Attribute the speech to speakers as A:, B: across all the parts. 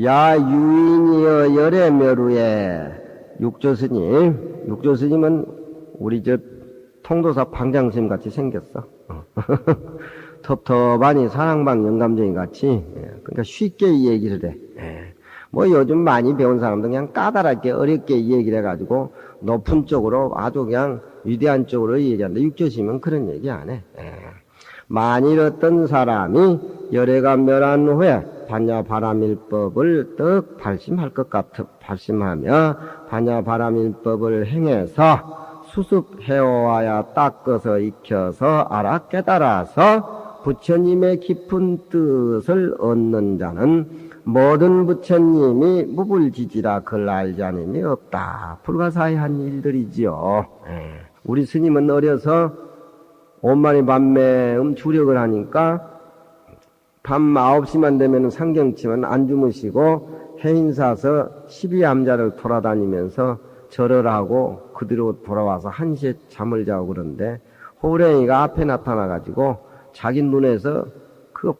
A: 야 유인이여 열애멸우에 육조스님은 우리 저 통도사 방장스님 같이 생겼어. 텁텁하니 사랑방 영감쟁이 같이. 그러니까 쉽게 이 얘기를 해. 뭐 요즘 많이 배운 사람들 그냥 까다롭게 어렵게 이 얘기를 해가지고 높은 쪽으로 아주 그냥 위대한 쪽으로 얘기한다. 육조스님은 그런 얘기 안 해. 만일 어떤 사람이 열애가 멸한 후에 반야바라밀법을 떡 발심할 것 같아 발심하며 반야바라밀법을 행해서 수습해오아야 닦아서 익혀서 알아 깨달아서 부처님의 깊은 뜻을 얻는 자는 모든 부처님이 무불지지라 그걸 알지 않음이 없다. 불가사의한 일들이지요. 우리 스님은 어려서 온만이 밤매음 주력을 하니까 밤 9시만 되면 상경치면 안 주무시고 해인사서 12암자를 돌아다니면서 절을 하고 그대로 돌아와서 1시에 잠을 자고 그러는데 호랭이가 앞에 나타나가지고 자기 눈에서 그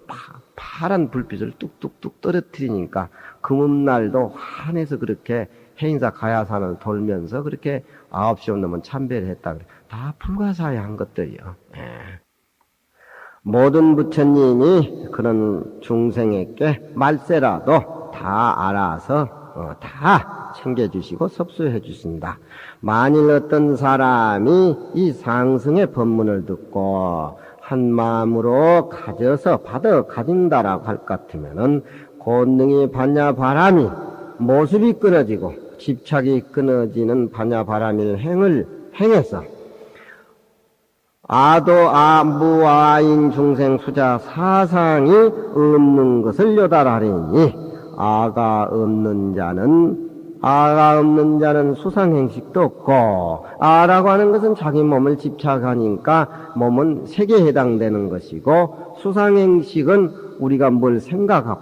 A: 파란 불빛을 뚝뚝뚝 떨어뜨리니까 금음날도 환해서 그렇게 해인사 가야산을 돌면서 그렇게 9시 넘으면 참배를 했다. 다 불가사의한 것들이요. 모든 부처님이 그런 중생에게 말세라도 다 알아서 다 챙겨주시고 섭수해 주신다. 만일 어떤 사람이 이 상승의 법문을 듣고 한 마음으로 가져서 받아 가진다라고 할 것 같으면은 권능이 반야바람이 모습이 끊어지고 집착이 끊어지는 반야바람일 행을 행해서 무아인 중생 수자 사상이 없는 것을 요달하리니 아가 없는 자는 수상행식도 없고 아라고 하는 것은 자기 몸을 집착하니까 몸은 색에 해당되는 것이고 수상행식은 우리가 뭘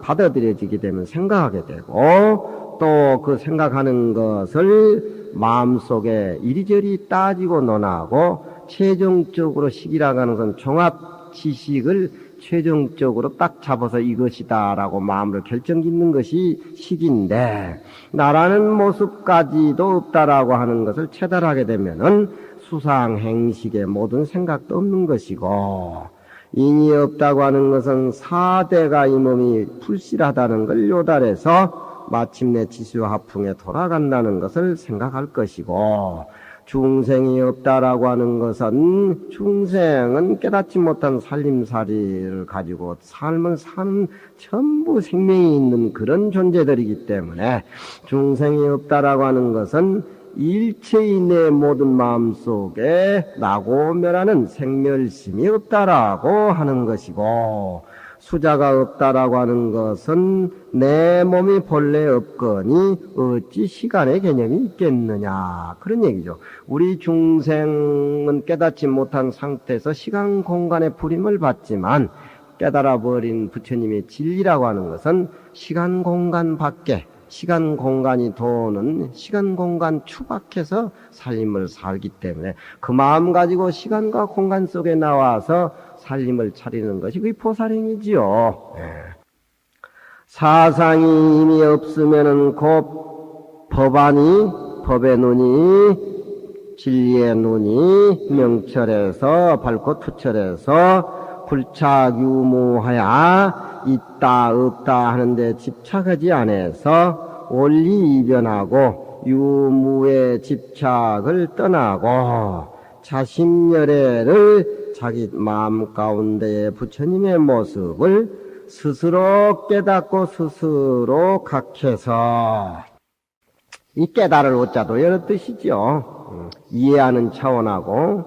A: 받아들여지게 되면 생각하게 되고 또 그 생각하는 것을 마음속에 이리저리 따지고 논하고 최종적으로 식이라고 하는 것은 종합 지식을 최종적으로 딱 잡아서 이것이다라고 마음으로 결정짓는 것이 식인데 나라는 모습까지도 없다라고 하는 것을 체달하게 되면은 수상행식의 모든 생각도 없는 것이고 인이 없다고 하는 것은 사대가 이 몸이 불실하다는 걸 요달해서 마침내 지수화풍에 돌아간다는 것을 생각할 것이고 중생이 없다라고 하는 것은 중생은 깨닫지 못한 살림살이를 가지고 삶을 사는 전부 생명이 있는 그런 존재들이기 때문에 중생이 없다라고 하는 것은 일체의 내 모든 마음속에 나고 멸하는 생멸심이 없다라고 하는 것이고 수자가 없다라고 하는 것은 내 몸이 본래 없거니 어찌 시간의 개념이 있겠느냐 그런 얘기죠. 우리 중생은 깨닫지 못한 상태에서 시간 공간의 불임을 받지만 깨달아버린 부처님의 진리라고 하는 것은 시간 공간 밖에 시간 공간이 도는 시간 공간 추박해서 살림을 살기 때문에 그 마음 가지고 시간과 공간 속에 나와서 살림을 차리는 것이 그게 보살행이지요. 사상이 이미 없으면은 곧 법의 눈이 진리의 눈이 명철해서 밝고 투철해서 불착유무하야 있다 없다 하는데 집착하지 않아서 원리 이변하고 유무의 집착을 떠나고 자신열애를 자기 마음 가운데의 부처님의 모습을 스스로 깨닫고 스스로 각해서 이 깨달을 오자도 여러 뜻이죠. 이해하는 차원하고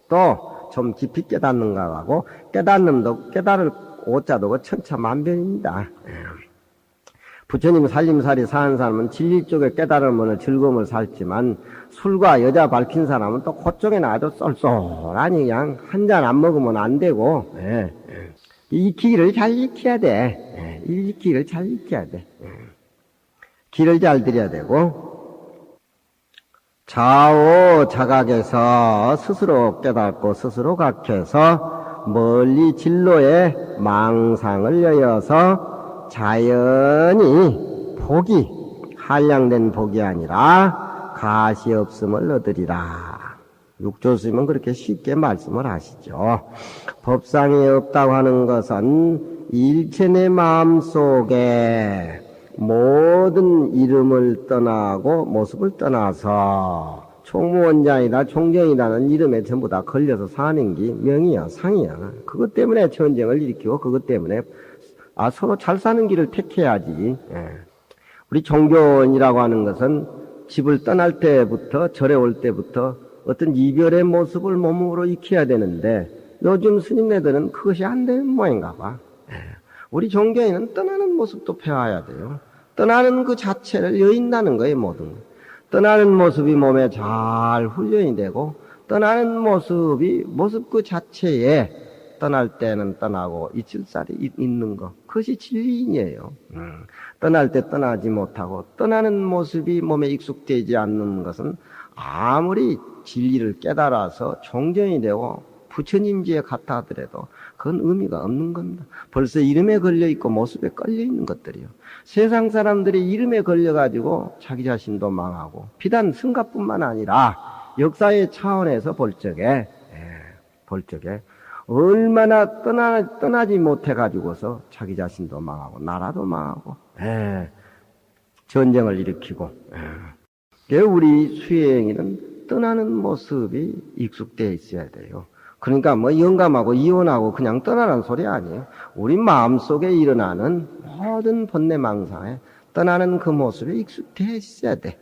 A: 또 좀 깊이 깨닫는 것하고 깨닫는도 깨달을 오자도 천차만별입니다. 부처님 살림살이 사는 사람은 진리 쪽에 깨달음을 즐거움을 살지만 술과 여자 밝힌 사람은 또 그쪽에 나도 쏠쏠하니 그냥 한 잔 안 먹으면 안 되고 익히기를 잘 익혀야 돼. 익히기를 잘 익혀야 돼. 길을 잘 들여야 되고 좌우 자각에서 스스로 깨닫고 스스로 각해서 멀리 진로에 망상을 여여서 자연히 복이 한량된 복이 아니라 가시 없음을 얻으리라. 육조스님은 그렇게 쉽게 말씀을 하시죠. 법상이 없다고 하는 것은 일체 내 마음속에 모든 이름을 떠나고 모습을 떠나서 총무원장이다 총정이라는 이름에 전부 다 걸려서 사는 게 명이야 상이야. 그것 때문에 전쟁을 일으키고 그것 때문에 서로 잘 사는 길을 택해야지. 우리 종교원이라고 하는 것은 집을 떠날 때부터 절에 올 때부터 어떤 이별의 모습을 몸으로 익혀야 되는데 요즘 스님네들은 그것이 안 되는 모양인가 봐. 우리 종교인은 떠나는 모습도 배워야 돼요. 떠나는 그 자체를 여인다는 거예요, 모든 거. 떠나는 모습이 몸에 잘 훈련이 되고 떠나는 모습 그 자체에 떠날 때는 떠나고 있을 살이 있는 거. 그것이 진리인이에요. 떠날 때 떠나지 못하고 떠나는 모습이 몸에 익숙되지 않는 것은 아무리 진리를 깨달아서 종정이 되고 부처님지에 갔다 하더라도 그건 의미가 없는 겁니다. 벌써 이름에 걸려있고 모습에 걸려있는 것들이요. 세상 사람들이 이름에 걸려가지고 자기 자신도 망하고 비단 승가뿐만 아니라 역사의 차원에서 볼 적에 얼마나 떠나지 못해가지고서 자기 자신도 망하고 나라도 망하고 전쟁을 일으키고 우리 수행인은 떠나는 모습이 익숙되어 있어야 돼요. 그러니까 뭐 영감하고 이혼하고 그냥 떠나라는 소리 아니에요. 우리 마음속에 일어나는 모든 번뇌망상에 떠나는 그 모습이 익숙되어 있어야 돼.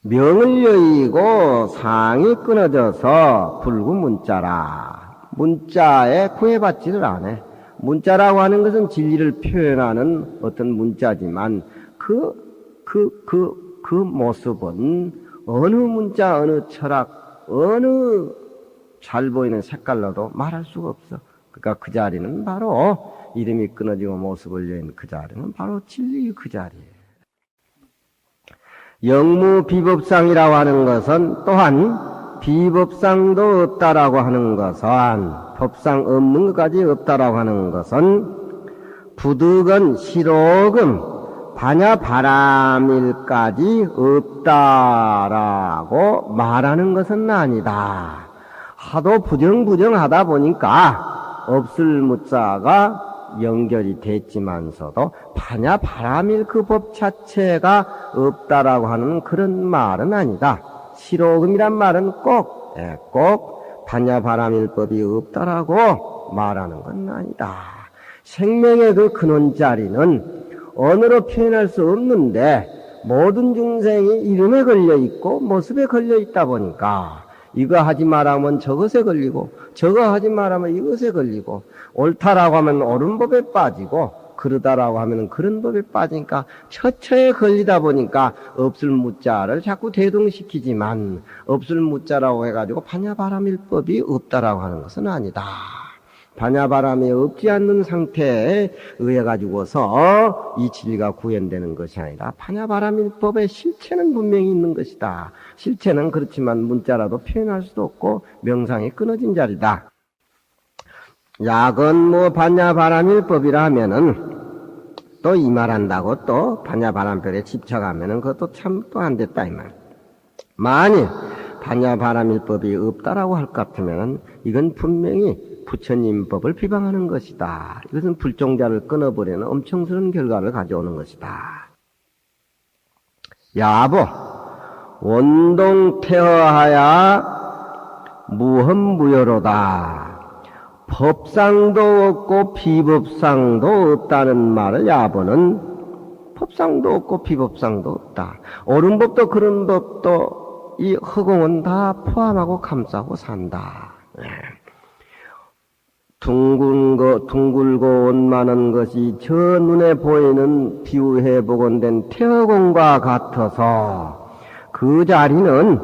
A: 명을 여의고 상이 끊어져서 불구문자라. 문자에 구애받지를 않아. 문자라고 하는 것은 진리를 표현하는 어떤 문자지만 그 모습은 어느 문자, 어느 철학, 어느 잘 보이는 색깔로도 말할 수가 없어. 그러니까 그 자리는 바로 이름이 끊어지고 모습을 여인 그 자리는 바로 진리의 그 자리예요. 영무 비법상이라고 하는 것은 또한 비법상도 없다라고 하는 것은 법상 없는 것까지 없다라고 하는 것은 부득은 실오금 반야 바람일까지 없다라고 말하는 것은 아니다. 하도 부정하다 보니까 없을 무자가 연결이 됐지만서도 반야 바람일 그 법 자체가 없다라고 하는 그런 말은 아니다. 실오금이란 말은 꼭 반야 바람일 법이 없다라고 말하는 건 아니다. 생명의 그 근원 자리는 언어로 표현할 수 없는데 모든 중생이 이름에 걸려 있고 모습에 걸려 있다 보니까 이거 하지 말하면 저것에 걸리고 저거 하지 말하면 이것에 걸리고 옳다라고 하면 옳은 법에 빠지고 그러다라고 하면 그런 법에 빠지니까 처처에 걸리다 보니까 없을 무자를 자꾸 대동시키지만 없을 무자라고 해가지고 반야바람일법이 없다라고 하는 것은 아니다. 반야바람이 없지 않는 상태에 의해 가지고서 이 진리가 구현되는 것이 아니라 반야바람일법의 실체는 분명히 있는 것이다. 실체는 그렇지만 문자라도 표현할 수도 없고 명상이 끊어진 자리다. 약은 뭐 반야바람일법이라 하면은 또 이 말한다고 또 반야바람법에 집착하면은 그것도 참 또 안 됐다 이 말. 만일 반야바람일법이 없다라고 할 것 같으면은 이건 분명히 부처님 법을 비방하는 것이다. 이것은 불종자를 끊어버리는 엄청스러운 결과를 가져오는 것이다. 야보 원동태어하야 무험무여로다. 법상도 없고 비법상도 없다는 말을 야보는 법상도 없고 비법상도 없다. 옳은 법도 그런 법도 이 허공은 다 포함하고 감싸고 산다. 둥글고 원만한 것이 저 눈에 보이는 비유해 복원된 태허공과 같아서 그 자리는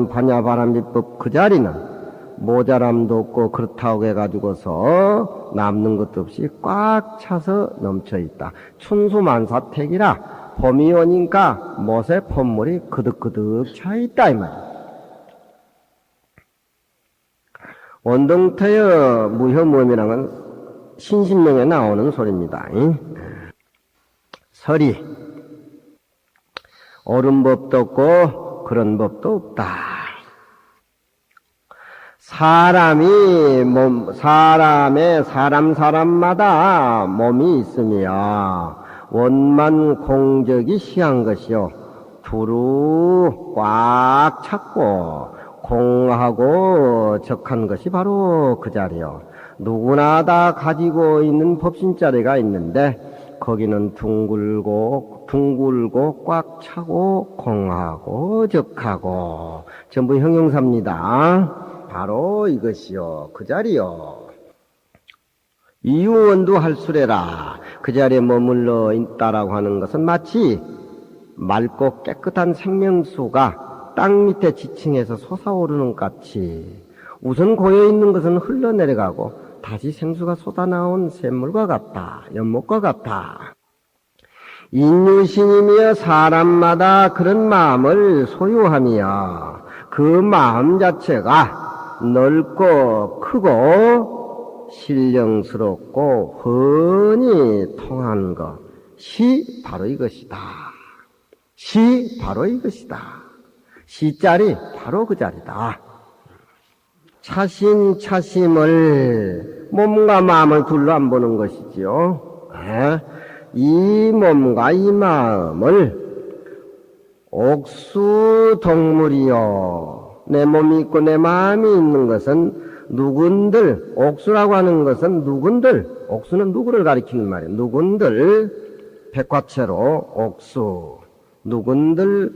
A: 반야바람비법 그 자리는 모자람도 없고 그렇다고 해가지고서 남는 것도 없이 꽉 차서 넘쳐있다. 춘수만사택이라 봄이 오니까 못에 폼물이 그득그득 차있다 이 말이야. 원동태의 무혐무험이라는 건 신신명에 나오는 소리입니다. 서리. 옳은 법도 없고 그런 법도 없다. 사람마다 몸이 있으며 원만 공적이 시한 것이요. 두루 꽉 찼고 공하고 적한 것이 바로 그 자리요. 누구나 다 가지고 있는 법신자리가 있는데 거기는 둥글고 꽉 차고 공하고 적하고 전부 형용사입니다. 바로 이것이요. 그 자리요. 이유원도 할수레라. 그 자리에 머물러 있다라고 하는 것은 마치 맑고 깨끗한 생명수가 땅 밑에 지층에서 솟아오르는 것 같이 우선 고여있는 것은 흘러내려가고 다시 생수가 쏟아나온 샘물과 같다. 연못과 같다. 인유신이며 사람마다 그런 마음을 소유하며 그 마음 자체가 넓고 크고 신령스럽고 훤히 통한 것이 바로 이것이다. 시 바로 이것이다. 시자리 바로 그 자리다. 차심을 몸과 마음을 둘러 안 보는 것이지요. 이 몸과 이 마음을 옥수동물이요. 내 몸이 있고 내 마음이 있는 것은 누군들, 옥수라고 하는 것은 누군들, 옥수는 누구를 가리키는 말이에요. 누군들 백화체로 옥수, 누군들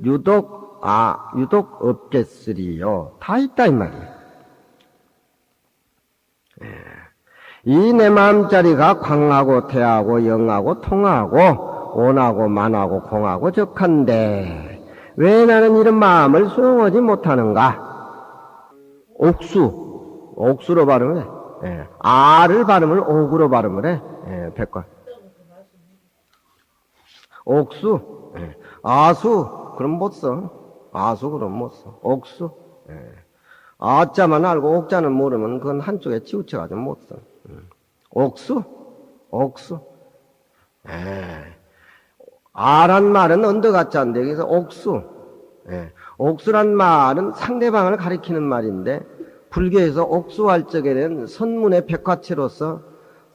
A: 유독 없겠으리요. 다 있다 이 말이에요. 이 내 마음자리가 광하고 태하고 영하고 통하고 온하고 만하고 공하고 적한데 왜 나는 이런 마음을 수용하지 못하는가? 옥수로 발음을 해. 아를 발음을 옥으로 발음을 해. 백과. 옥수. 아수. 그럼 못 써. 아수 그럼 못 써. 옥수. 아자만 알고 옥자는 모르면 그건 한쪽에 치우쳐가지고 못 써. 옥수. 아란 말은 언더가짜인데 그래서 옥수. 옥수란 말은 상대방을 가리키는 말인데 불교에서 옥수할 적에는 선문의 백화체로서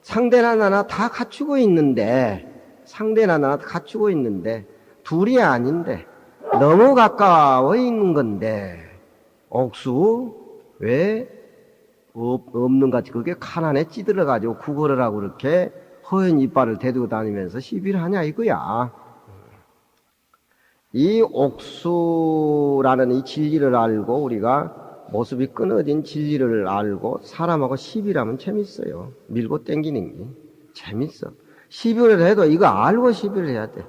A: 상대나 나나 다 갖추고 있는데 둘이 아닌데 너무 가까워 있는 건데 옥수 왜 없는 같이 그게 칼 안에 찌들어가지고 구걸을 하고 그렇게 허연 이빨을 대두고 다니면서 시비를 하냐 이거야. 이 옥수라는 이 진리를 알고 우리가 모습이 끊어진 진리를 알고 사람하고 시비를 하면 재밌어요. 밀고 땡기는 게 재밌어. 시비를 해도 이거 알고 시비를 해야 돼.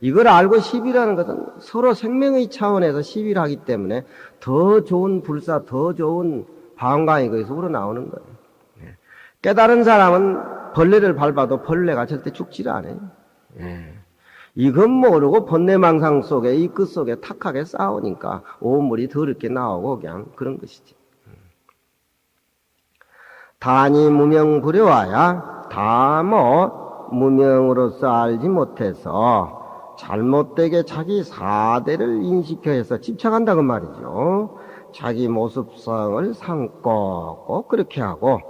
A: 이걸 알고 시비라는 것은 서로 생명의 차원에서 시비를 하기 때문에 더 좋은 불사, 더 좋은 방광이 거기서 우러나오는 거예요. 깨달은 사람은 벌레를 밟아도 벌레가 절대 죽지를 않아요. 이건 모르고 번뇌망상 속에 이 끝 속에 탁하게 싸우니까 오물이 더럽게 나오고 그냥 그런 것이지. 단이 무명부려와야 다 무명으로서 알지 못해서 잘못되게 자기 사대를 인식해서 집착한다고 말이죠. 자기 모습성을 삼고 꼭 그렇게 하고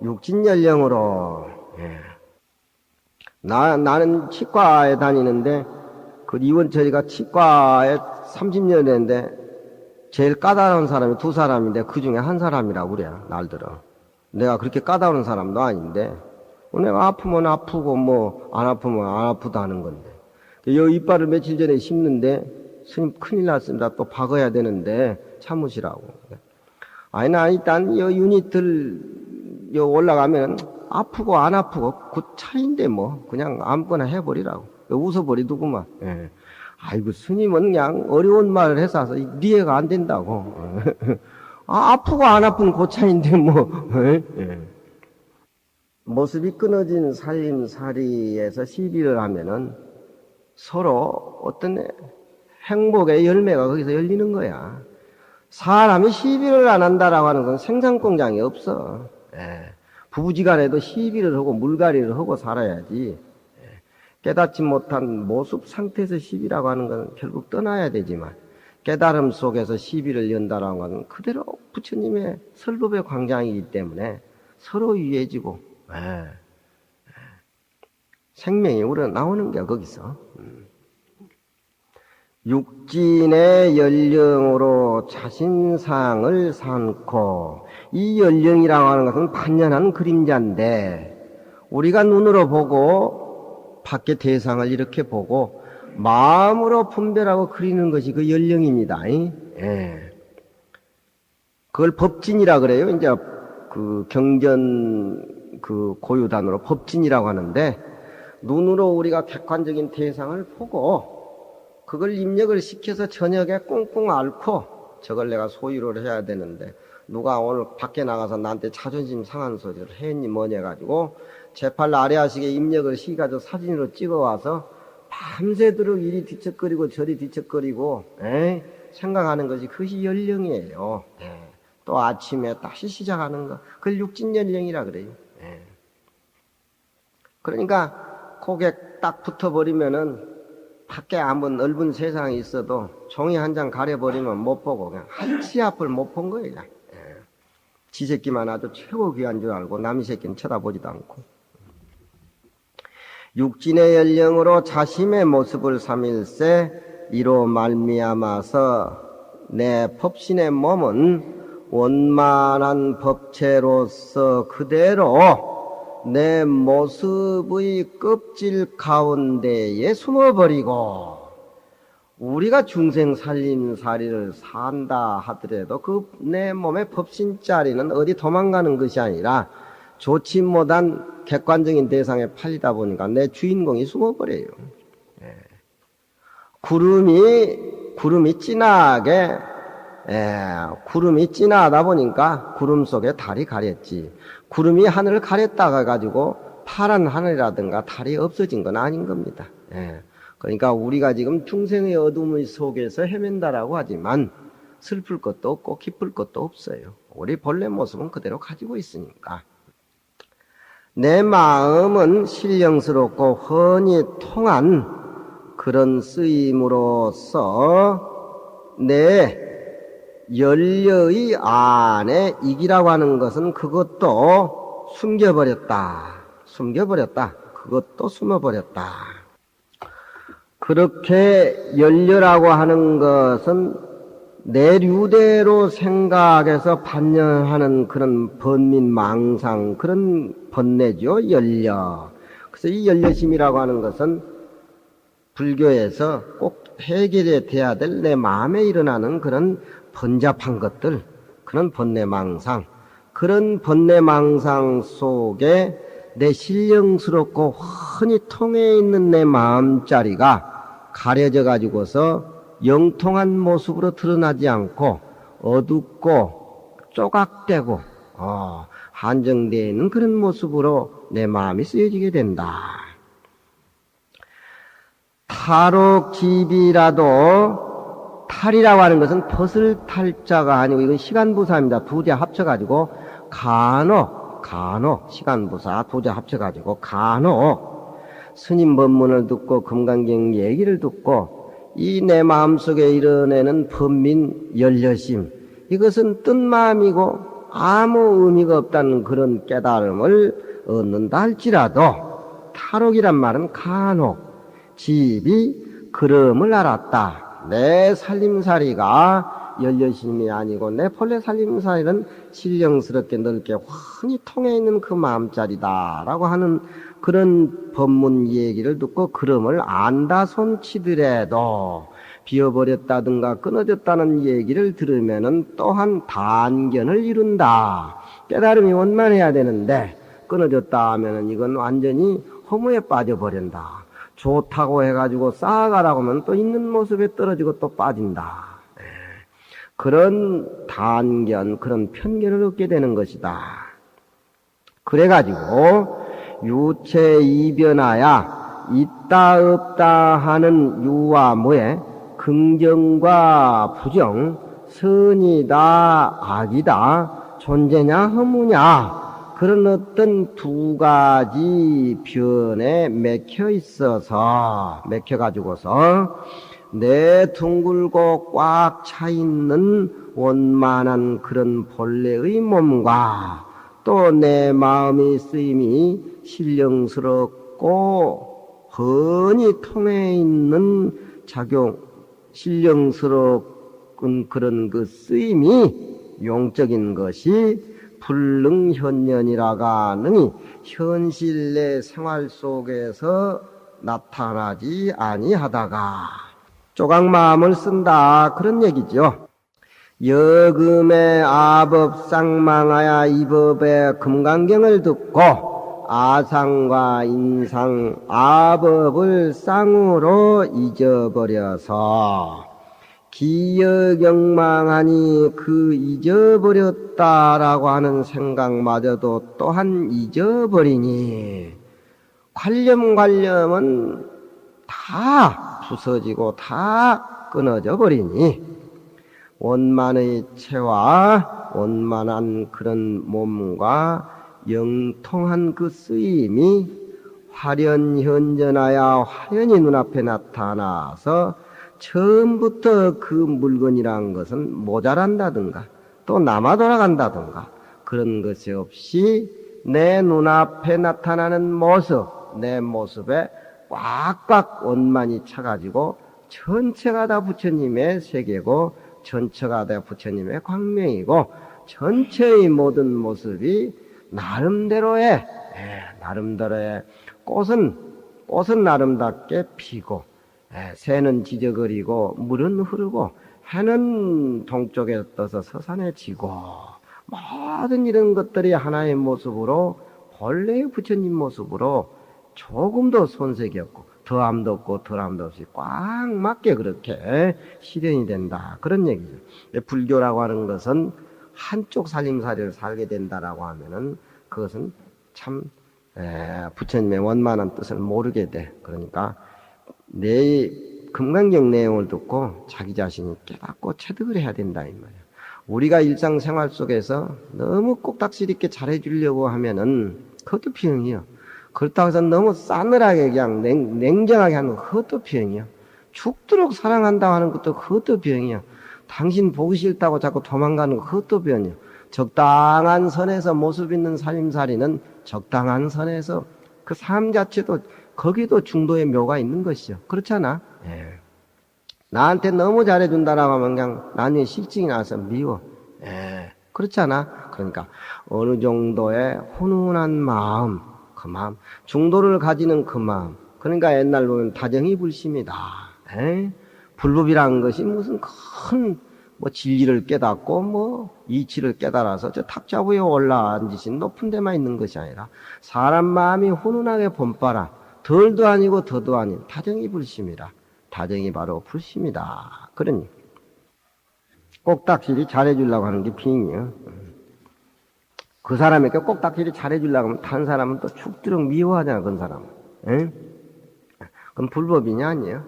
A: 육신연령으로 나는 치과에 다니는데 그 이원 처리가 치과에 30년 됐는데 제일 까다로운 사람이 두 사람인데 그 중에 한 사람이라고 그래 날들어. 내가 그렇게 까다로운 사람도 아닌데 내가 아프면 아프고 뭐 안 아프면 안 아프다 하는 건데 이 이빨을 며칠 전에 씹는데 스님 큰일 났습니다. 또 박아야 되는데 참으시라고. 아니 나 일단 이 유닛들 올라가면 아프고 안 아프고 그 차이인데 뭐 그냥 아무거나 해버리라고. 웃어버리더구만. 아이고 스님은 그냥 어려운 말을 해서 이해가 안 된다고. 아프고 안 아픈 그 차이인데 뭐. 모습이 끊어진 살림살이에서 시비를 하면은 서로 어떤 행복의 열매가 거기서 열리는 거야. 사람이 시비를 안 한다라고 하는 건 생산공장이 없어. 부부지간에도 시비를 하고 물갈이를 하고 살아야지. 깨닫지 못한 모습 상태에서 시비라고 하는 건 결국 떠나야 되지만, 깨달음 속에서 시비를 연다라는 건 그대로 부처님의 설법의 광장이기 때문에 서로 유해지고, 생명이 우러나오는 게 거기서. 육진의 연령으로 자신상을 삼고, 이 연령이라고 하는 것은 판연한 그림자인데, 우리가 눈으로 보고 밖에 대상을 이렇게 보고 마음으로 분별하고 그리는 것이 그 연령입니다. 그걸 법진이라 그래요. 이제 그 경전 그 고유단으로 법진이라고 하는데, 눈으로 우리가 객관적인 대상을 보고 그걸 입력을 시켜서 저녁에 꽁꽁 앓고 저걸 내가 소유를 해야 되는데, 누가 오늘 밖에 나가서 나한테 자존심 상한 소리를 했니 뭐니 해가지고 제팔 아래하시게 입력을 시켜가지고 사진으로 찍어와서 밤새도록 이리 뒤척거리고 저리 뒤척거리고 생각하는 것이 그것이 연령이에요. 또 아침에 다시 시작하는 거, 그걸 육진연령이라 그래요. 그러니까 고개 딱 붙어버리면은 밖에 아무 넓은 세상에 있어도 종이 한 장 가려버리면 못 보고 그냥 한치 앞을 못 본 거예요. 지 새끼만 아주 최고 귀한 줄 알고 남의 새끼는 쳐다보지도 않고. 육진의 연령으로 자심의 모습을 삼일세 이로 말미암아서 내 법신의 몸은 원만한 법체로서 그대로 내 모습의 껍질 가운데에 숨어버리고, 우리가 중생 살림살이를 산다 하더라도 그 내 몸의 법신자리는 어디 도망가는 것이 아니라 좋지 못한 객관적인 대상에 팔리다 보니까 내 주인공이 숨어버려요. 구름이 진하게, 구름이 진하다 보니까 구름 속에 달이 가렸지. 구름이 하늘을 가렸다가 가지고 파란 하늘이라든가 달이 없어진 건 아닌 겁니다. 그러니까 우리가 지금 중생의 어둠의 속에서 헤맨다라고 하지만 슬플 것도 없고 기쁠 것도 없어요. 우리 본래 모습은 그대로 가지고 있으니까. 내 마음은 신령스럽고 훤히 통한 그런 쓰임으로써 내 연려의 안에 이기라고 하는 것은 그것도 숨겨버렸다. 그것도 숨어버렸다. 그렇게 연려라고 하는 것은 내류대로 생각해서 반영하는 그런 번민망상, 그런 번뇌죠, 연려. 그래서 이 연려심이라고 하는 것은 불교에서 꼭 해결해야 돼야 될 내 마음에 일어나는 그런 번잡한 것들, 그런 번뇌망상, 그런 번뇌망상 속에 내 신령스럽고 훤히 통해 있는 내 마음자리가 가려져 가지고서 영통한 모습으로 드러나지 않고 어둡고 쪼각되고 한정되어 있는 그런 모습으로 내 마음이 쓰여지게 된다. 탈옥집이라도, 탈이라고 하는 것은 벗을 탈자가 아니고 이건 시간부사입니다. 두 자 합쳐가지고 간혹, 시간부사 두 자 합쳐가지고 간혹 스님 법문을 듣고 금강경 얘기를 듣고 이 내 마음속에 이뤄내는 번민 연려심, 이것은 뜬 마음이고 아무 의미가 없다는 그런 깨달음을 얻는다 할지라도, 탈옥이란 말은 간혹 집이 그름을 알았다. 내 살림살이가 연려심이 아니고 내 본래 살림살이는 신령스럽게 넓게 훤히 통해 있는 그 마음자리다 라고 하는 그런 법문 얘기를 듣고 그름을 안다 손치더라도 비어버렸다든가 끊어졌다는 얘기를 들으면은 또한 단견을 이룬다. 깨달음이 원만해야 되는데 끊어졌다 하면은 이건 완전히 허무에 빠져버린다. 좋다고 해가지고 쌓아가라고 하면 또 있는 모습에 떨어지고 또 빠진다. 그런 단견, 그런 편견을 얻게 되는 것이다. 그래가지고 유체 이변하야 있다 없다 하는 유와 무에 긍정과 부정, 선이다 악이다 존재냐 허무냐, 그런 어떤 두 가지 변에 맥혀가지고서 내 둥글고 꽉 차있는 원만한 그런 본래의 몸과 또 내 마음의 쓰임이 신령스럽고 훤히 통해 있는 신령스러운 그런 그 쓰임이 용적인 것이 불능현년이라가 능히 현실 내 생활 속에서 나타나지 아니하다가 조각마음을 쓴다 그런 얘기죠. 여금의 아법상망하야 이 법의 금강경을 듣고 아상과 인상 아법을 쌍으로 잊어버려서 기여경망하니 그 잊어버렸다라고 하는 생각마저도 또한 잊어버리니 관념은 다 부서지고 다 끊어져 버리니 원만의 체와 원만한 그런 몸과 영통한 그 쓰임이 화련현전하여 화련히 눈앞에 나타나서 처음부터 그 물건이란 것은 모자란다든가 또 남아 돌아간다든가 그런 것이 없이 내 눈앞에 나타나는 모습, 내 모습에 꽉꽉 원만히 차가지고 전체가 다 부처님의 세계고 전체가 다 부처님의 광명이고 전체의 모든 모습이 나름대로의 꽃은 아름답게 피고 새는 지저거리고 물은 흐르고 해는 동쪽에 떠서 서산에 지고 모든 이런 것들이 하나의 모습으로 본래의 부처님 모습으로 조금도 손색이 없고 더함도 없고 덜함도 없이 꽉 맞게 그렇게 실현이 된다 그런 얘기죠. 불교라고 하는 것은 한쪽 살림살이를 살게 된다라고 하면은 그것은 참 부처님의 원만한 뜻을 모르게 돼. 그러니까 내 금강경 내용을 듣고 자기 자신이 깨닫고 체득을 해야 된다 이 말이야. 우리가 일상생활 속에서 너무 꼭딱질 있게 잘해주려고 하면은 그것도 비용이요. 그렇다고 해서 너무 싸늘하게 그냥 냉정하게 하는 그것도 비용이요. 죽도록 사랑한다고 하는 것도 그것도 비용이요. 당신 보기 싫다고 자꾸 도망가는 거 그것도 비용이요. 적당한 선에서 모습 있는 살림살이는 적당한 선에서 그 삶 자체도 거기도 중도의 묘가 있는 것이죠. 그렇잖아. 예. 나한테 너무 잘해준다라고 하면 그냥 나중에 실증이 나서 미워. 예. 그렇잖아. 그러니까 어느 정도의 훈훈한 마음, 그 마음, 중도를 가지는 그 마음. 그러니까 옛날 보면 다정이 불심이다. 예? 불법이라는 것이 무슨 큰 진리를 깨닫고 이치를 깨달아서 저 탁자 위에 올라앉으신 높은 데만 있는 것이 아니라 사람 마음이 훈훈하게 봄바라 덜도 아니고 더도 아닌 다정이 불심이라. 다정이 바로 불심이다. 그러니 꼭딱실이 잘해주려고 하는 게 비행이에요. 그 사람에게 꼭딱실이 잘해주려고 하면 다른 사람은 또 죽도록 미워하잖아. 그런 사람은. 에? 그럼 불법이냐 아니에요?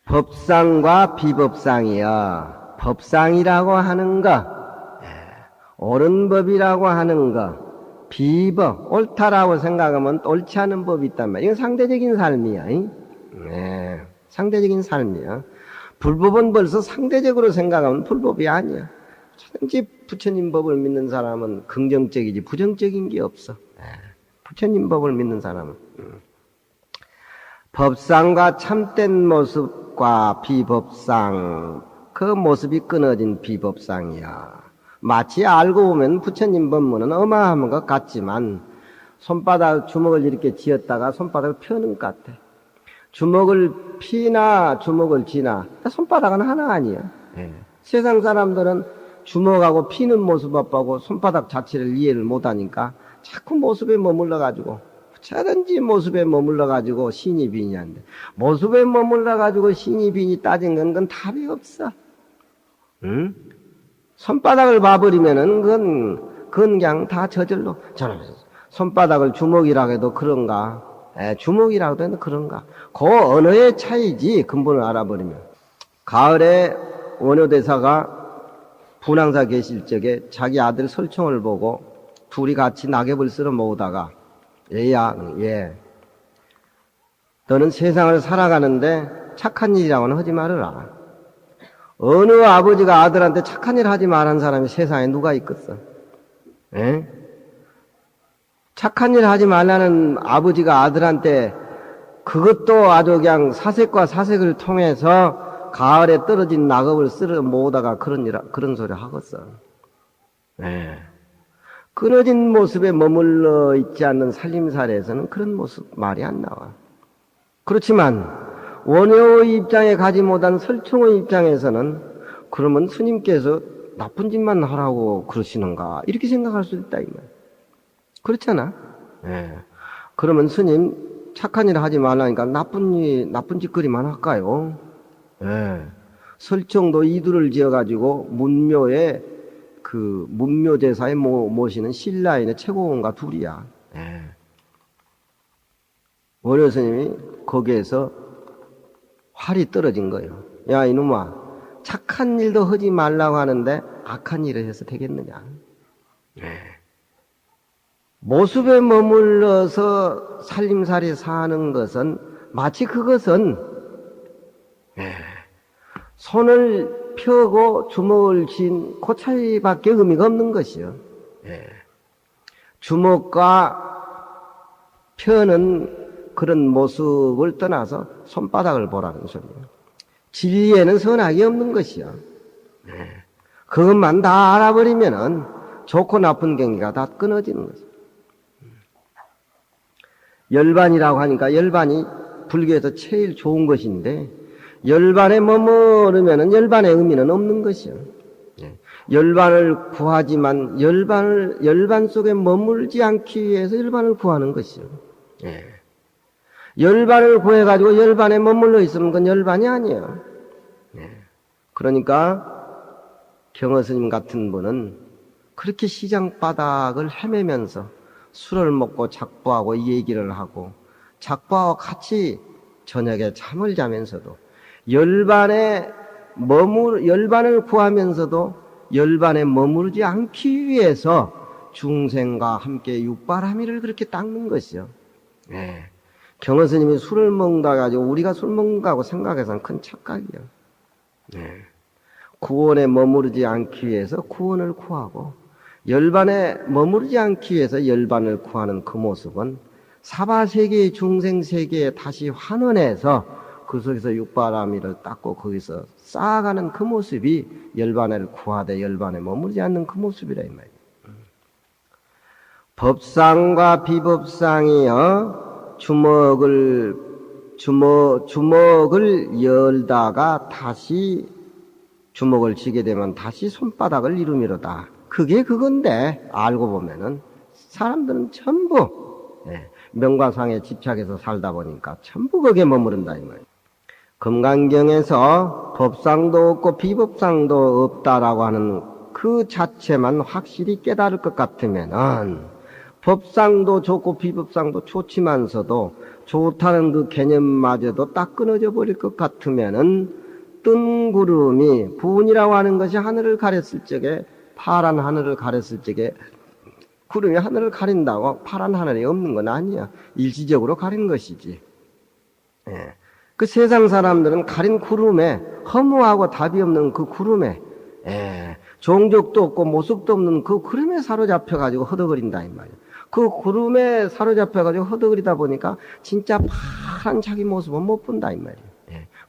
A: 법상과 비법상이야. 법상이라고 하는 거, 옳은 법이라고 하는 거, 비법, 옳다라고 생각하면 옳지 않은 법이 있단 말이야. 이건 상대적인 삶이야. 상대적인 삶이야. 불법은 벌써 상대적으로 생각하면 불법이 아니야. 뭐든지 부처님 법을 믿는 사람은 긍정적이지 부정적인 게 없어. 부처님 법을 믿는 사람은. 법상과 참된 모습과 비법상, 그 모습이 끊어진 비법상이야. 마치 알고 보면 부처님 법문은 어마어마한 것 같지만 주먹을 이렇게 쥐었다가 손바닥을 펴는 것 같아. 주먹을 피나 주먹을 쥐나 손바닥은 하나 아니야. 세상 사람들은 주먹하고 피는 모습 보고 손바닥 자체를 이해를 못하니까 자꾸 모습에 머물러가지고 저든지 모습에 머물러가지고 신이 빈이 한데 모습에 머물러가지고 신이 빈이 따진 그건 답이 없어. 응? 손바닥을 봐버리면은 그건 그냥 다 저절로 저는 손바닥을 주먹이라고 해도 그런가 주먹이라고 해도 그런가 그 언어의 차이지 근본을 알아버리면. 가을에 원효대사가 분황사 계실 적에 자기 아들 설총을 보고 둘이 같이 낙엽을 쓸어 모으다가 얘야, 예. 너는 세상을 살아가는데 착한 일이라고는 하지 말아라. 어느 아버지가 아들한테 착한 일 하지 말한 사람이 세상에 누가 있겠어? 예? 착한 일 하지 말라는 아버지가 아들한테 그것도 아주 그냥 사색과 사색을 통해서 가을에 떨어진 낙엽을 쓸어 모으다가 그런 소리 하겠어. 예. 끊어진 모습에 머물러 있지 않는 살림살이에서는 그런 모습 말이 안 나와. 그렇지만 원효의 입장에 가지 못한 설총의 입장에서는 그러면 스님께서 나쁜 짓만 하라고 그러시는가 이렇게 생각할 수 있다 이 말. 그렇잖아. 예. 그러면 스님 착한 일 하지 말라니까 나쁜 짓거리만 할까요? 예. 설총도 이두를 지어가지고 문묘에 그 문묘제사에 모시는 신라인의 최고원과 둘이야. 예. 원효 스님이 거기에서 활이 떨어진 거예요. 야 이놈아, 착한 일도 하지 말라고 하는데 악한 일을 해서 되겠느냐? 예. 모습에 머물러서 살림살이 사는 것은 마치 그것은 손을 펴고 주먹을 쥔 그 차이밖에 의미가 없는 것이요. 주먹과 펴는 그런 모습을 떠나서 손바닥을 보라는 소리예요. 진리에는 선악이 없는 것이요. 그것만 다 알아버리면은 좋고 나쁜 경계가 다 끊어지는 거죠. 열반이라고 하니까 열반이 불교에서 제일 좋은 것인데 열반에 머무르면은 열반의 의미는 없는 것이요. 열반을 구하지만 열반 속에 머물지 않기 위해서 열반을 구하는 것이요. 열반을 구해가지고 열반에 머물러 있으면 그건 열반이 아니에요. 그러니까 경허스님 같은 분은 그렇게 시장 바닥을 헤매면서 술을 먹고 작보하고 얘기를 하고 작보하고 같이 저녁에 잠을 자면서도 열반을 구하면서도 열반에 머무르지 않기 위해서 중생과 함께 육바라밀을 그렇게 닦는 것이요. 경허스님이 술을 먹는다 가지고 우리가 술 먹는다고 생각해서는 큰 착각이요. 구원에 머무르지 않기 위해서 구원을 구하고 열반에 머무르지 않기 위해서 열반을 구하는 그 모습은 사바세계의 중생세계에 다시 환원해서 그 속에서 육바라밀을 닦고 거기서 쌓아가는 그 모습이 열반을 구하되 열반에 머무르지 않는 그 모습이라 이 말이에요. 법상과 비법상이요 주먹을 열다가 다시 주먹을 쥐게 되면 다시 손바닥을 이루미로다. 그게 그건데 알고 보면은 사람들은 전부 명과상에 집착해서 살다 보니까 전부 거기에 머무른다 이 말이에요. 금강경에서 법상도 없고 비법상도 없다라고 하는 그 자체만 확실히 깨달을 것 같으면은 법상도 좋고 비법상도 좋지만서도 좋다는 그 개념마저도 딱 끊어져 버릴 것 같으면은 뜬 구름이 부운이라고 하는 것이 하늘을 가렸을 적에 파란 하늘을 가렸을 적에 구름이 하늘을 가린다고 파란 하늘이 없는 건 아니야. 일시적으로 가린 것이지. 그 세상 사람들은 가린 구름에 허무하고 답이 없는 그 구름에 종족도 없고 모습도 없는 그 구름에 사로잡혀가지고 허덕거린다 이 말이야. 그 구름에 사로잡혀가지고 허덕거리다 보니까 진짜 파란 자기 모습은 못 본다 이 말이야.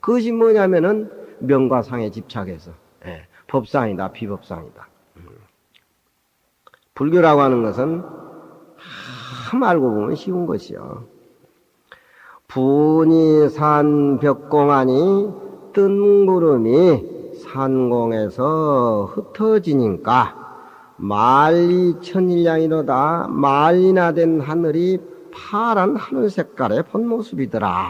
A: 그것이 뭐냐면은 명과 상에 집착해서 법상이다 비법상이다. 불교라고 하는 것은 참 알고 보면 쉬운 것이요. 부운이 산 벽공하니 뜬 구름이 산공에서 흩어지니까 만리 천일량이로다. 만리나 된 하늘이 파란 하늘 색깔의 본 모습이더라.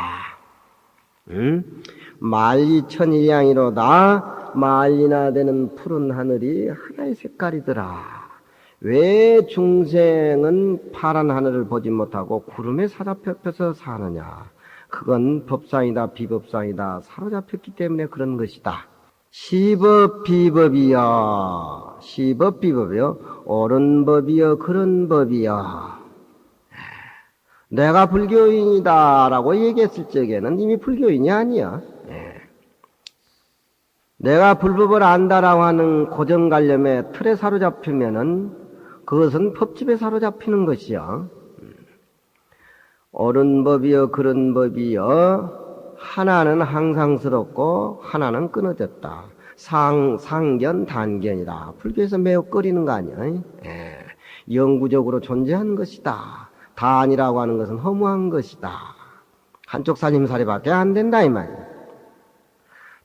A: 만리 천일량이로다. 만리나 되는 푸른 하늘이 하나의 색깔이더라. 왜 중생은 파란 하늘을 보지 못하고 구름에 사로잡혀서 사느냐? 그건 법상이다 비법상이다 사로잡혔기 때문에 그런 것이다. 시법 비법이여. 시법 비법이여. 옳은 법이여 그런 법이여. 내가 불교인이다라고 얘기했을 적에는 이미 불교인이 아니야. 내가 불법을 안다라고 하는 고정관념의 틀에 사로잡히면은 그것은 법집에 사로잡히는 것이야. 옳은 법이여 그런 법이여. 하나는 항상스럽고 하나는 끊어졌다. 상견 단견이다. 불교에서 매우 꺼리는 거 아니야? 영구적으로 존재하는 것이다. 단이라고 하는 것은 허무한 것이다. 한쪽 살림살이밖에 안 된다 이 말이야.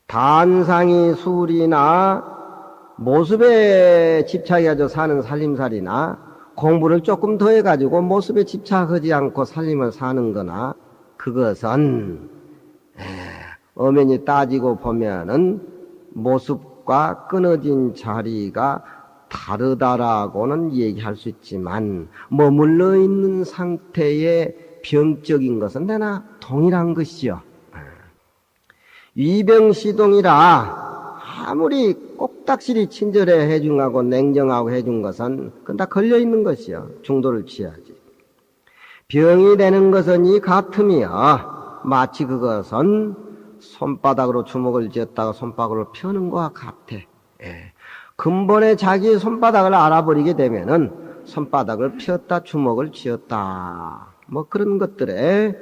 A: 단상이 술이나 모습에 집착해가지고 사는 살림살이나 공부를 조금 더 해가지고 모습에 집착하지 않고 살림을 사는 거나 그것은 엄연히 따지고 보면은 모습과 끊어진 자리가 다르다라고는 얘기할 수 있지만 머물러 있는 상태의 병적인 것은 내나 동일한 것이요. 위병시동이라 아무리 꼭딱실이 친절해 해중하고 냉정하고 해준 것은 그건 다 걸려있는 것이요. 중도를 취하지. 병이 되는 것은 이 같음이요. 마치 그것은 손바닥으로 주먹을 쥐었다가 손바닥으로 펴는 것과 같아. 근본에 자기 손바닥을 알아버리게 되면은 손바닥을 폈다 주먹을 쥐었다 뭐 그런 것들에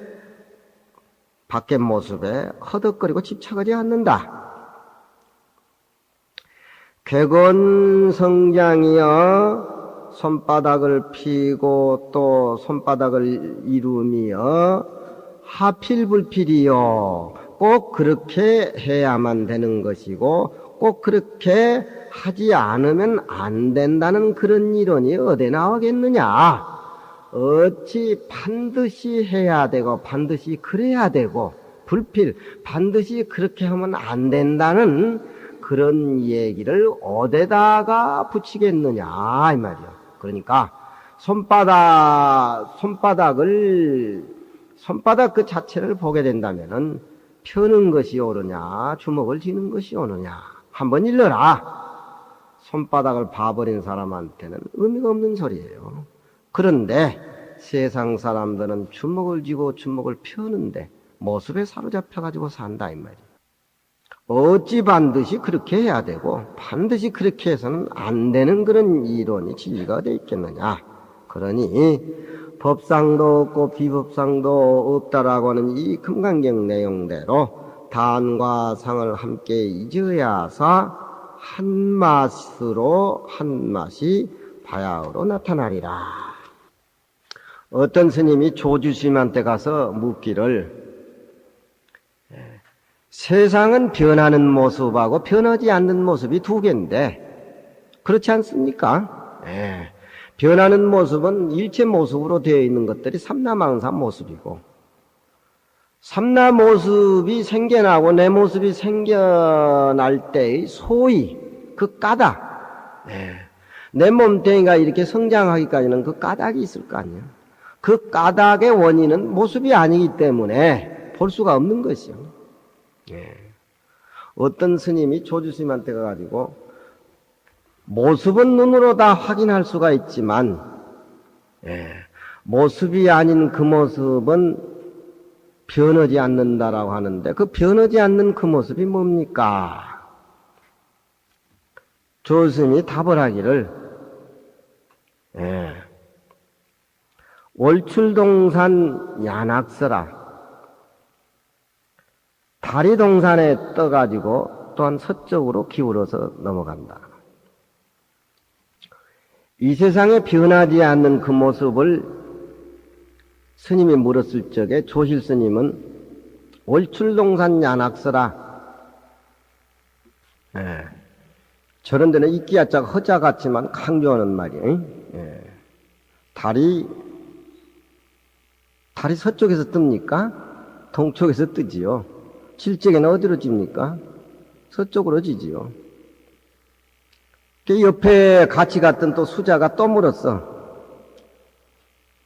A: 밖의 모습에 허덕거리고 집착하지 않는다. 객원 성장이여 손바닥을 피고 또 손바닥을 이루며 하필불필이요 꼭 그렇게 해야만 되는 것이고 꼭 그렇게 하지 않으면 안 된다는 그런 이론이 어디 나오겠느냐. 어찌 반드시 해야 되고 반드시 그래야 되고 불필 반드시 그렇게 하면 안 된다는 그런 얘기를 어디다가 붙이겠느냐 이 말이야. 그러니까 손바닥 그 자체를 보게 된다면은 펴는 것이 옳으냐 주먹을 쥐는 것이 옳으냐 한번 일러라. 손바닥을 봐버린 사람한테는 의미가 없는 소리예요. 그런데 세상 사람들은 주먹을 쥐고 주먹을 펴는데 모습에 사로잡혀가지고 산다 이 말이에요. 어찌 반드시 그렇게 해야 되고 반드시 그렇게 해서는 안 되는 그런 이론이 진리가 어디 있겠느냐. 그러니 법상도 없고 비법상도 없다라고 하는 이 금강경 내용대로 단과 상을 함께 잊어야서 한 맛이 바야흐로 나타나리라. 어떤 스님이 조주스님한테 가서 묻기를 세상은 변하는 모습하고 변하지 않는 모습이 두 개인데 그렇지 않습니까? 변하는 모습은 일체 모습으로 되어 있는 것들이 삼라망사 모습이고 삼라 모습이 생겨나고 내 모습이 생겨날 때의 소위 그 까닭 내 몸뚱이가 이렇게 성장하기까지는 그 까닭이 있을 거 아니에요. 그 까닭의 원인은 모습이 아니기 때문에 볼 수가 없는 것이요. 어떤 스님이 조주스님한테 가가지고 모습은 눈으로 다 확인할 수가 있지만 모습이 아닌 그 모습은 변하지 않는다라고 하는데 그 변하지 않는 그 모습이 뭡니까? 조스님이 답을 하기를 월출동산 야낙서라 다리 동산에 떠가지고 또한 서쪽으로 기울어서 넘어간다. 이 세상에 변하지 않는 그 모습을 스님이 물었을 적에 조실 스님은 월출동산 야낙서라 저런 데는 이끼야자 허자 같지만 강조하는 말이에요. 달이 서쪽에서 뜹니까? 동쪽에서 뜨지요. 실적에는 어디로 집니까? 서쪽으로 지지요. 그 옆에 같이 갔던 또 수자가 또 물었어.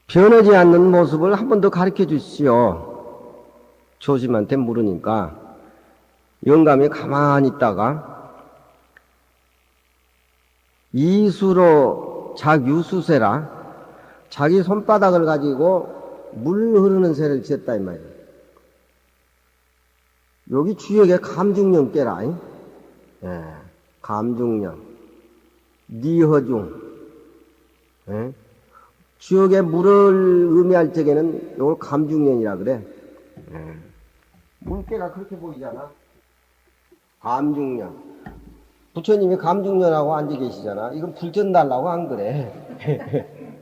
A: 변하지 않는 모습을 한 번 더 가르쳐 주시오. 조심한테 물으니까 영감이 가만히 있다가 이수로 작유수세라, 자기 손바닥을 가지고 물 흐르는 새를 지었다 이 말이야. 여기 주역에 감중령 깨라. 예, 감중령, 니허중. 예? 주역에 물을 의미할 적에는 이걸 감중령이라 그래. 예. 물개가 그렇게 보이잖아. 감중령. 부처님이 감중령하고 앉아 계시잖아. 이건 불전 달라고 안 그래.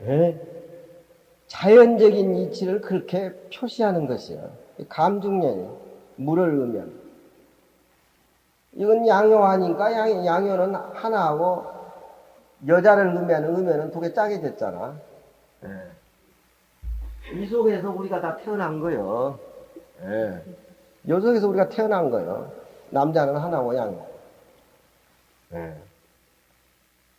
A: 예? 자연적인 이치를 그렇게 표시하는 것이야. 감중령이 물을 의미한. 이건 양효하니까 양효는 하나하고 여자를 의미하는 의미는 두 개 짜게 됐잖아. 예. 이 속에서 우리가 다 태어난 거요. 예. 요 속에서 우리가 태어난 거요. 남자는 하나고 양효. 예.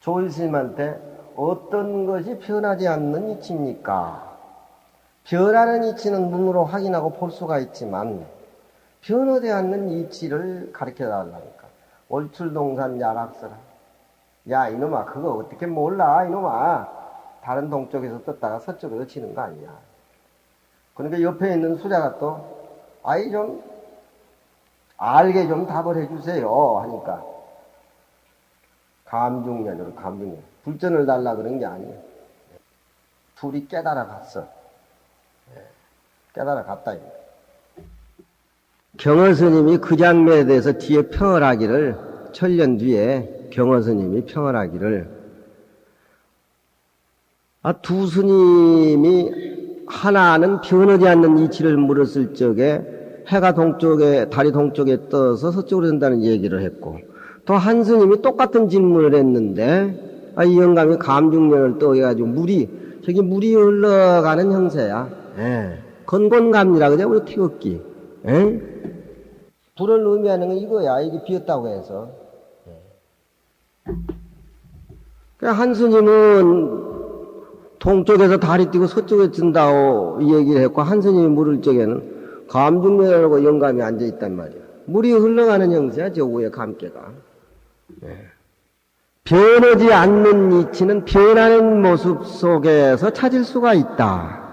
A: 조일 스님한테 어떤 것이 변하지 않는 이치입니까? 변하는 이치는 눈으로 확인하고 볼 수가 있지만 변하지 않는 이치를 가르쳐 달라니까. 월출동산 야락서라. 야 이놈아 그거 어떻게 몰라 이놈아. 다른 동쪽에서 떴다가 서쪽에서 치는 거 아니야. 그러니까 옆에 있는 수자가 또 아이 좀 알게 좀 답을 해주세요 하니까 감중년으로 감중년. 불전을 달라 그런 게 아니에요. 둘이 깨달아 갔어. 깨달아 갔다. 경허스님이 그 장면에 대해서 뒤에 평을 하기를, 천년 뒤에 경허스님이 평을 하기를, 두 스님이 하나는 변하지 않는 이치를 물었을 적에 해가 동쪽에, 달이 동쪽에 떠서 서쪽으로 된다는 얘기를 했고, 또 한 스님이 똑같은 질문을 했는데, 이 영감이 감중년을 떠해가지고 저기 물이 흘러가는 형세야. 예. 건곤감이라 그래, 우리 태극기. 예? 불을 의미하는 건 이거야. 이게 비었다고 해서. 한 스님은 동쪽에서 달이 뛰고 서쪽에 뜬다고 얘기를 했고, 한 스님이 물을 적에는 감중년이라고 영감이 앉아있단 말이야. 물이 흘러가는 형세야, 저 위에 감개가. 변하지 않는 이치는 변하는 모습 속에서 찾을 수가 있다.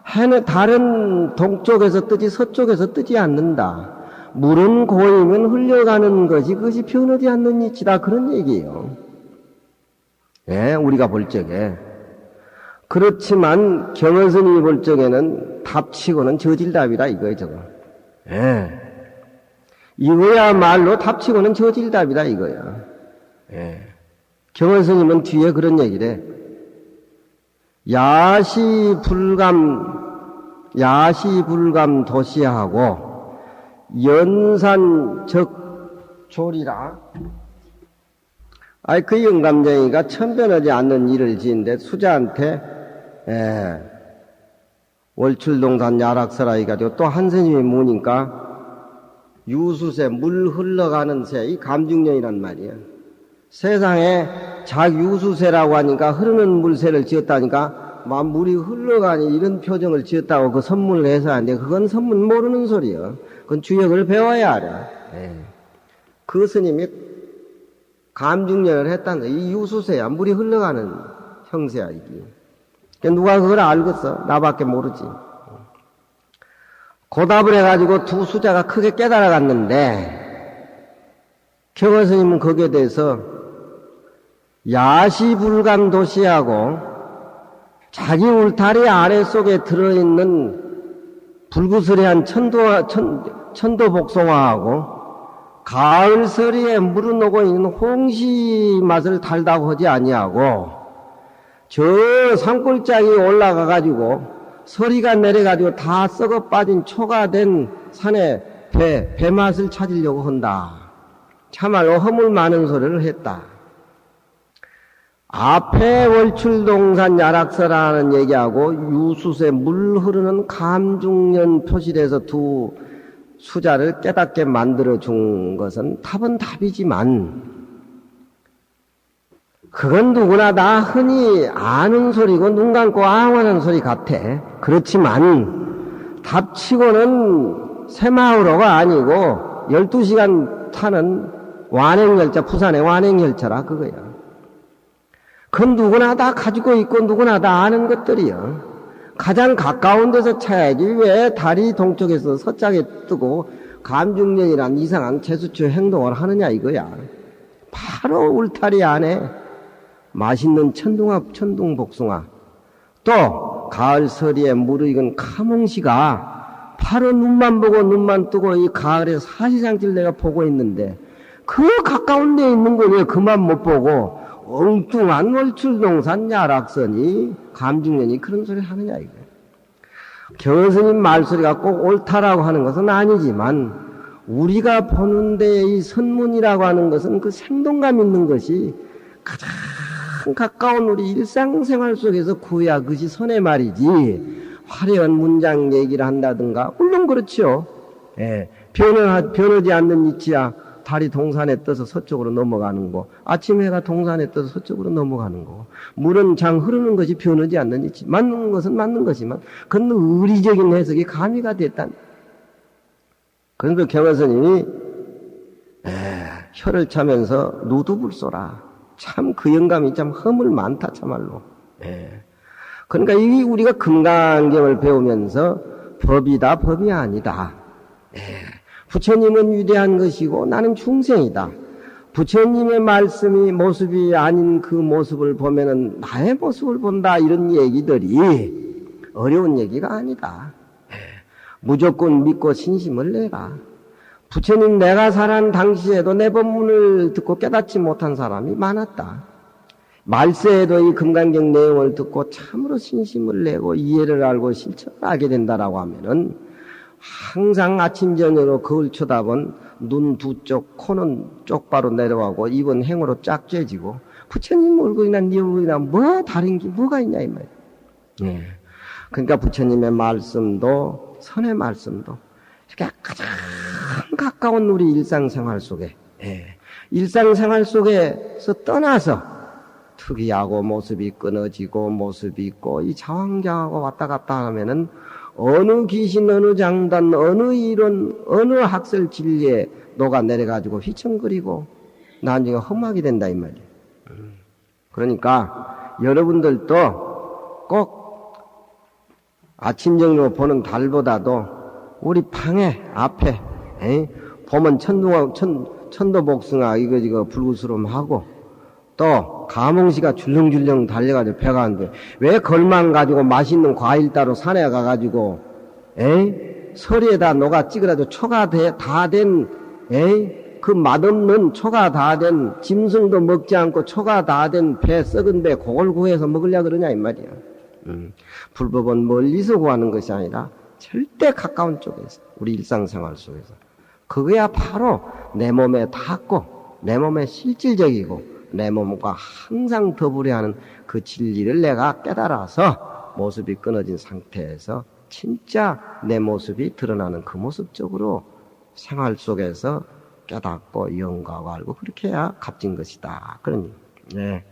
A: 해는 다른 동쪽에서 뜨지 서쪽에서 뜨지 않는다. 물은 고이면 흘려가는 것이 그것이 변하지 않는 이치다. 그런 얘기예요. 예, 우리가 볼 적에. 그렇지만 경허스님이 볼 적에는 답치고는 저질답이다 이거예요. 저거. 예. 이거야말로 답치고는 저질답이다 이거야. 예. 경허스님은 뒤에 그런 얘기를 해. 야시불감 도시하고 연산적조리라. 그 영감쟁이가 천변하지 않는 일을 지은데 수자한테 월출동산 야락서라 해가지고 또 한 스님이 묻으니까 유수새 물 흘러가는 새, 이 감중년이란 말이야. 세상에 작유수새라고 하니까 흐르는 물새를 지었다니까 막 물이 흘러가니 이런 표정을 지었다고 그 선문을 해서 하는데 그건 선문 모르는 소리야. 그건 주역을 배워야 알아. 그 스님이 감중년을 했다는 거야. 이 유수새야. 물이 흘러가는 형세야 이게. 누가 그걸 알겠어? 나밖에 모르지. 고답을 해가지고 두 수자가 크게 깨달아갔는데 경허스님은 거기에 대해서 야시불감 도시하고 자기 울타리 아래속에 들어있는 불구스레한 천도복숭아하고 가을서리에 물어놓고 있는 홍시 맛을 달다고 하지 아니하고 저 산골짜기 올라가가지고 서리가 내려가지고 다 썩어 빠진 초가 된 산에 배 맛을 찾으려고 한다. 참말로 허물 많은 소리를 했다. 앞에 월출동산 야락서라는 얘기하고 유수새 물 흐르는 감중년 표시돼서 두 수자를 깨닫게 만들어 준 것은 답은 답이지만 그건 누구나 다 흔히 아는 소리고 눈 감고 아웅하는 소리 같아. 그렇지만 답치고는 새마을호가 아니고 12시간 타는 완행열차, 부산의 완행열차라 그거야. 그건 누구나 다 가지고 있고 누구나 다 아는 것들이요. 가장 가까운 데서 찾아야지 왜 달이 동쪽에서 서쪽에 뜨고 감중년이란 이상한 제수처 행동을 하느냐 이거야. 바로 울타리 안에 맛있는 천둥복숭아 또 가을 서리에 무르익은 카몽시가 바로 눈만 보고 눈만 뜨고 이 가을에 사시장질 내가 보고 있는데 그 가까운 데에 있는 거 왜 그만 못 보고 엉뚱한 월출동산 야락선이 감중년이 그런 소리 하느냐 이거예요. 경스님 말소리가 꼭 옳다라고 하는 것은 아니지만 우리가 보는 데의 선문이라고 하는 것은 그 생동감 있는 것이 가장 가까운 우리 일상생활 속에서 구해야 그것이 선의 말이지 화려한 문장 얘기를 한다든가 물론 그렇죠. 예, 변하지 않는 이치야 달이 동산에 떠서 서쪽으로 넘어가는 거, 아침 해가 동산에 떠서 서쪽으로 넘어가는 거, 물은 장 흐르는 것이 변하지 않는 이치, 맞는 것은 맞는 것이지만 그건 의리적인 해석이 가미가 됐단. 그래서 경화스님이 혀를 차면서 누두불소라. 참 그 영감이 참 허물 많다 참말로. 그러니까 이 우리가 금강경을 배우면서 법이다 법이 아니다. 부처님은 위대한 것이고 나는 중생이다. 부처님의 말씀이 모습이 아닌 그 모습을 보면은 나의 모습을 본다 이런 얘기들이 어려운 얘기가 아니다. 무조건 믿고 신심을 내라. 부처님 내가 살아난 당시에도 내 법문을 듣고 깨닫지 못한 사람이 많았다. 말세에도 이 금강경 내용을 듣고 참으로 신심을 내고 이해를 알고 실천을 하게 된다라고 하면은 항상 아침 저녁으로 거울 쳐다본 눈 두 쪽, 코는 쪽바로 내려가고 입은 행으로 쫙 쬐지고 부처님 얼굴이나 네 얼굴이나 뭐 다른 게 뭐가 있냐 이 말이야. 그러니까 부처님의 말씀도 선의 말씀도 이렇게 가장 가까운 우리 일상생활 속에 일상생활 속에서 떠나서 특이하고 모습이 끊어지고 모습이 있고 이 자황자하고 왔다 갔다 하면은 어느 귀신 어느 장단 어느 이론 어느 학설 진리에 녹아내려가지고 휘청거리고 나중에 험하게 된다 이 말이에요. 그러니까 여러분들도 꼭 아침 정로 보는 달보다도 우리 방에 앞에 보면 천도복숭아 이거 불구스름하고 또 가몽시가 줄렁줄렁 달려가지고 배가 안 돼. 왜 걸만 가지고 맛있는 과일 따로 산에 가가지고 서리에다 녹아 찌그라도 초가 다 된 그 맛없는 초가 다 된 짐승도 먹지 않고 초가 다 된 배 썩은 배 그걸 구해서 먹으려 그러냐 이 말이야. 불법은 멀리서 구하는 것이 아니라 절대 가까운 쪽에서 우리 일상생활 속에서 그거야 바로 내 몸에 닿고 내 몸에 실질적이고 내 몸과 항상 더불어 하는 그 진리를 내가 깨달아서 모습이 끊어진 상태에서 진짜 내 모습이 드러나는 그 모습적으로 생활 속에서 깨닫고 영가하고 알고 그렇게 해야 값진 것이다. 그런 네.